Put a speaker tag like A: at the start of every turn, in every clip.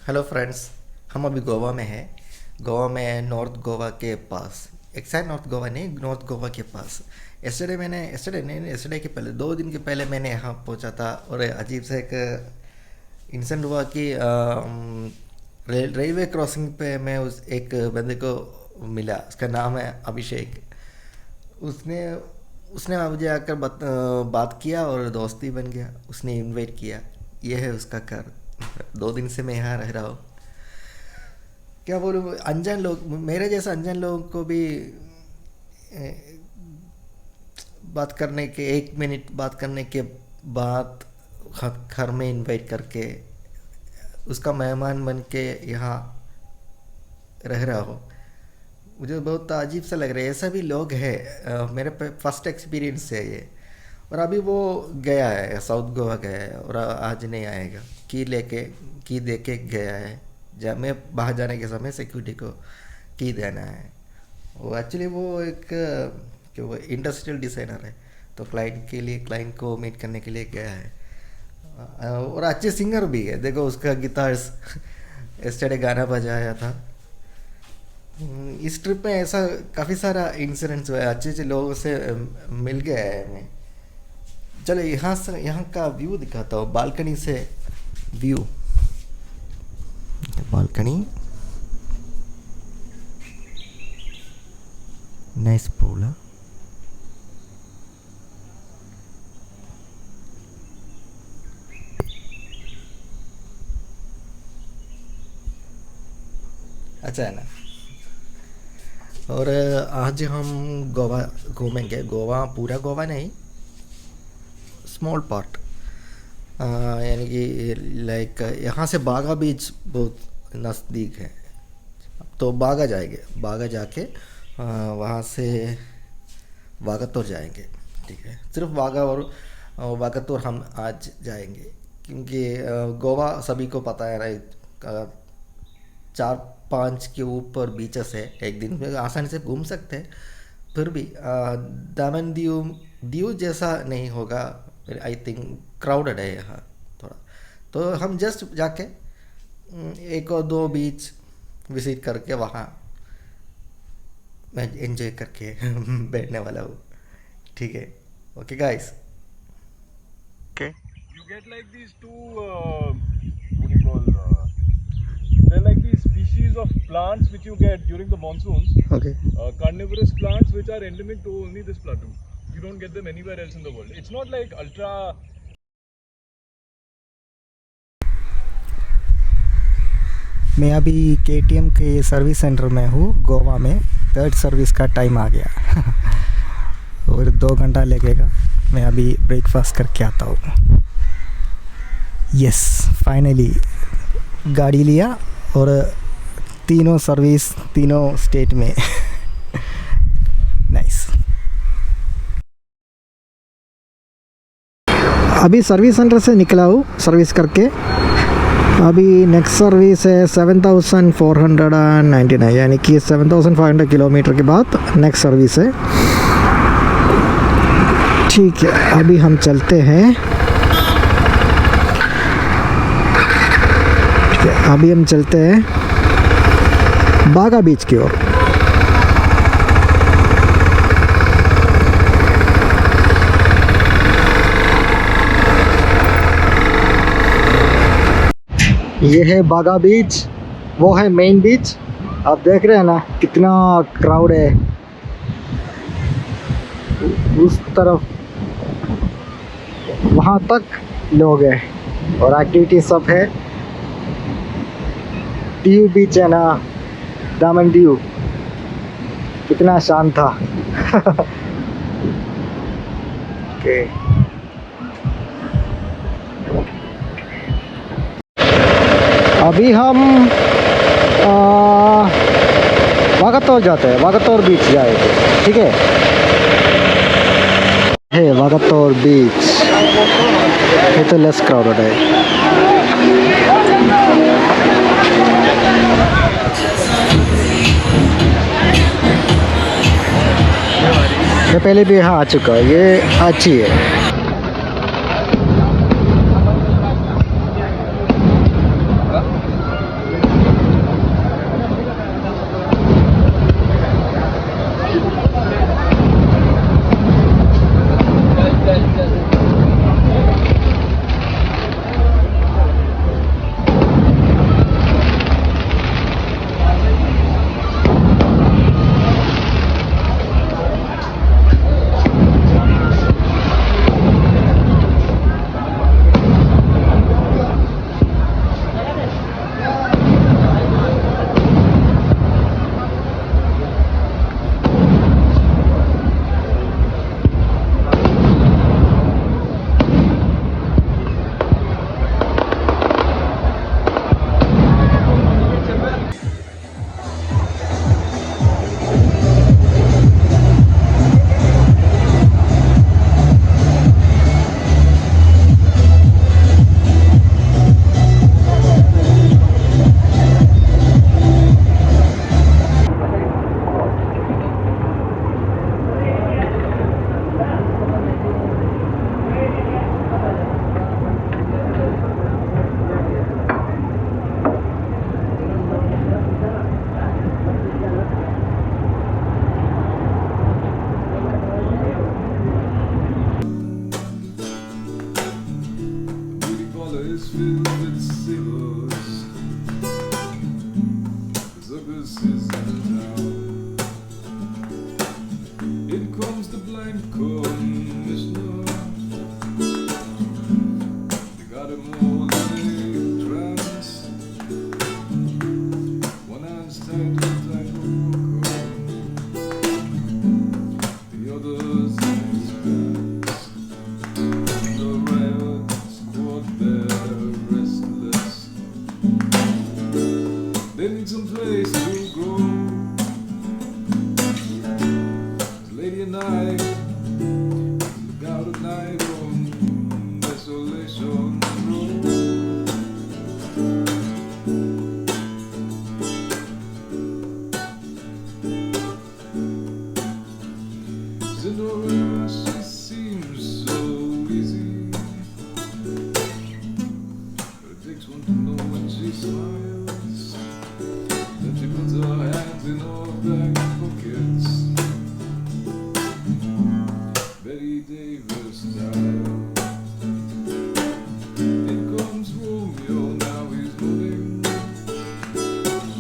A: Hello friends. हम अभी गोवा में हैं। गोवा में नॉर्थ गोवा के पास, एक्सैक्ट नॉर्थ गोवा नहीं, नॉर्थ गोवा के पास। यस्टरडे के पहले 2 दिन के पहले मैंने यहाँ पहुँचा था और अजीब सा एक इंसिडेंट हुआ कि रेलवे क्रॉसिंग पे मैं उस एक बंदे को मिला। उसका नाम है अभिषेक। उसने उसने मुझे आकर बात किया और दोस्ती बन गया। उसने इनवाइट किया। ये है उसका घर। 2 दिन से मैं यहाँ रह रहा हूँ। क्या बोलूँ, अनजान लोग, मेरे जैसा अनजान लोगों को भी ए, बात करने के 1 मिनट बात करने के बाद घर में इनवाइट करके उसका मेहमान बन के यहाँ रह रहा हूँ। मुझे बहुत अजीब सा लग रहा है। ऐसा भी लोग हैं। मेरे पे फर्स्ट एक्सपीरियंस है ये। और अभी वो गया है, साउथ गोवा गया है और आज नहीं आएगा। की दे के गया है। जब मैं बाहर जाने के समय सिक्योरिटी को की देना है। वो एक्चुअली वो एक जो वो इंडस्ट्रियल डिज़ाइनर है, तो क्लाइंट को मीट करने के लिए गया है। और अच्छे सिंगर भी है। देखो उसका गिटार्स एस्टरडे गाना बजाया था। इस ट्रिप में ऐसा काफ़ी सारा इंसिडेंट्स हुआ है। अच्छे अच्छे लोगों से मिल गया है मैं। चलो यहाँ का व्यू दिखाता हूँ, बालकनी से व्यू। Balcony, nice pool. अच्छा है ना। और आज हम गोवा घूमेंगे। गोवा पूरा गोवा नहीं, स्मॉल पार्ट। यानी कि लाइक यहाँ से बागा बीच बहुत नज़दीक है। तो बागा जाएंगे। बागा जाके वहाँ से वागतौर जाएंगे। ठीक है, सिर्फ बागा और वागतौर हम आज जाएंगे क्योंकि गोवा सभी को पता है ना। 4-5 के ऊपर बीचेस है। एक दिन में आसानी से घूम सकते हैं। फिर भी दामन दीव जैसा नहीं होगा। आई थिंक क्राउडेड है यहाँ थोड़ा। तो हम जस्ट जाके एक और 2 बीच विजिट करके वहाँ मैं एंजॉय करके बैठने वाला हूँ। ठीक है, okay guys. Okay.
B: You get like these two, what do you call? They're like these species of plants which you get during the monsoons.
A: Okay.
B: Carnivorous plants which are endemic to only this plateau. You don't get them anywhere else in the world. It's not like ultra.
C: मैं अभी KTM के service centre में हूँ गोवा में। 3rd service का time आ गया और 2 घंटा लगेगा। मैं अभी ब्रेकफास्ट करके आता हूँ। यस, फाइनली गाड़ी लिया और तीनों सर्विस तीनों स्टेट में। नाइस। अभी सर्विस सेंटर से निकला हूँ सर्विस करके। अभी नेक्स्ट सर्विस है 7499, यानी कि 7500 किलोमीटर के बाद नेक्स्ट सर्विस है। ठीक है, अभी हम चलते हैं। ठीक है, अभी हम चलते हैं बागा बीच की ओर। ये है बागा बीच, वो है मेन बीच। आप देख रहे हैं ना कितना क्राउड है। उस तरफ वहाँ तक लोग हैं और एक्टिविटी सब है। दीव बीच है ना, दामन दीव, कितना शांत था। ओके, अभी हम वागतौर जाते हैं। वागतौर बीच जाएंगे। ठीक है वागतौर बीच। ये तो लेस क्राउडेड है। मैं पहले भी यहाँ आ चुका। ये अच्छी है।
D: They need some place to grow. Lady and I look out at night on Desolation Road. Cinderella, she seems so easy, but it takes one to know when she smiles. Then she puts her hands in her back pockets, Betty Davis style. In comes Romeo, now he's moving.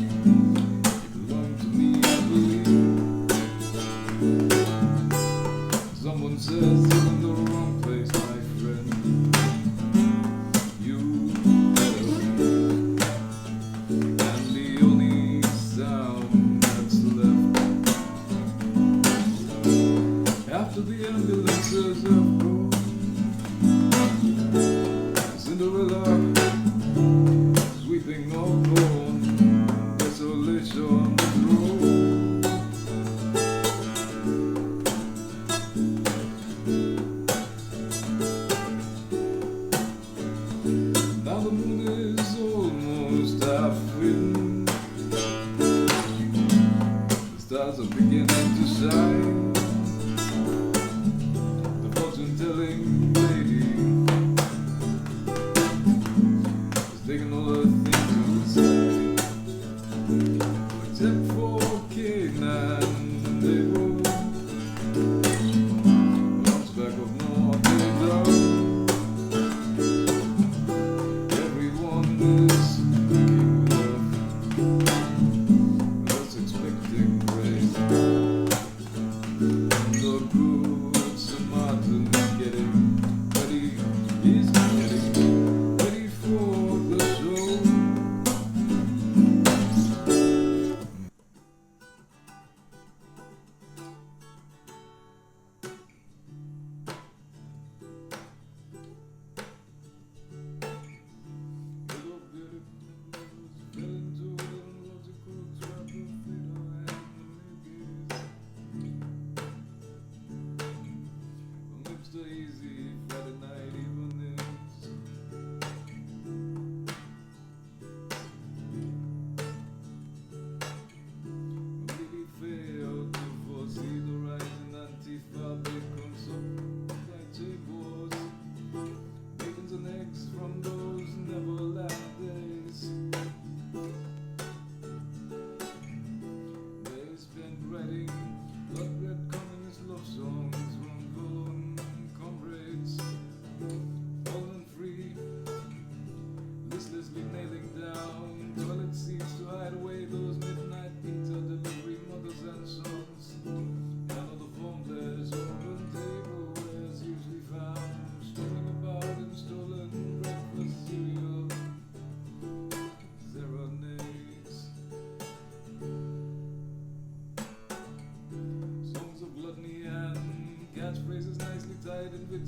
D: You belong to me, I believe. Someone says you're in the wrong place, my friend. You better leave. And the only sound that's left after the ambulances have gone, Cinderella sweeping upon Desolation Road. Now the moon is almost half in. The stars are beginning to shine. The fortune-telling lady is taking all her things to the side, except for Cain and Abel, the hunchback of Notre Dame. Everyone is looking left, that's expecting rain. The good Samaritan is getting ready, he's getting ready for the show. Easy Friday night evenings. Really failed to foresee the rise in Antifa. Becomes supply chain wars, bacons and eggs from those Neverland days. They spent writing blood-red communist love songs from fallen comrades, fallen free, listlessly nailing down toilet seats to hide away those midnight pizza delivery mothers and sons. None of the formless open tableware is usually found, strolling about in stolen breakfast cereal serenades. Songs of gluttony and catchphrases nicely tied in with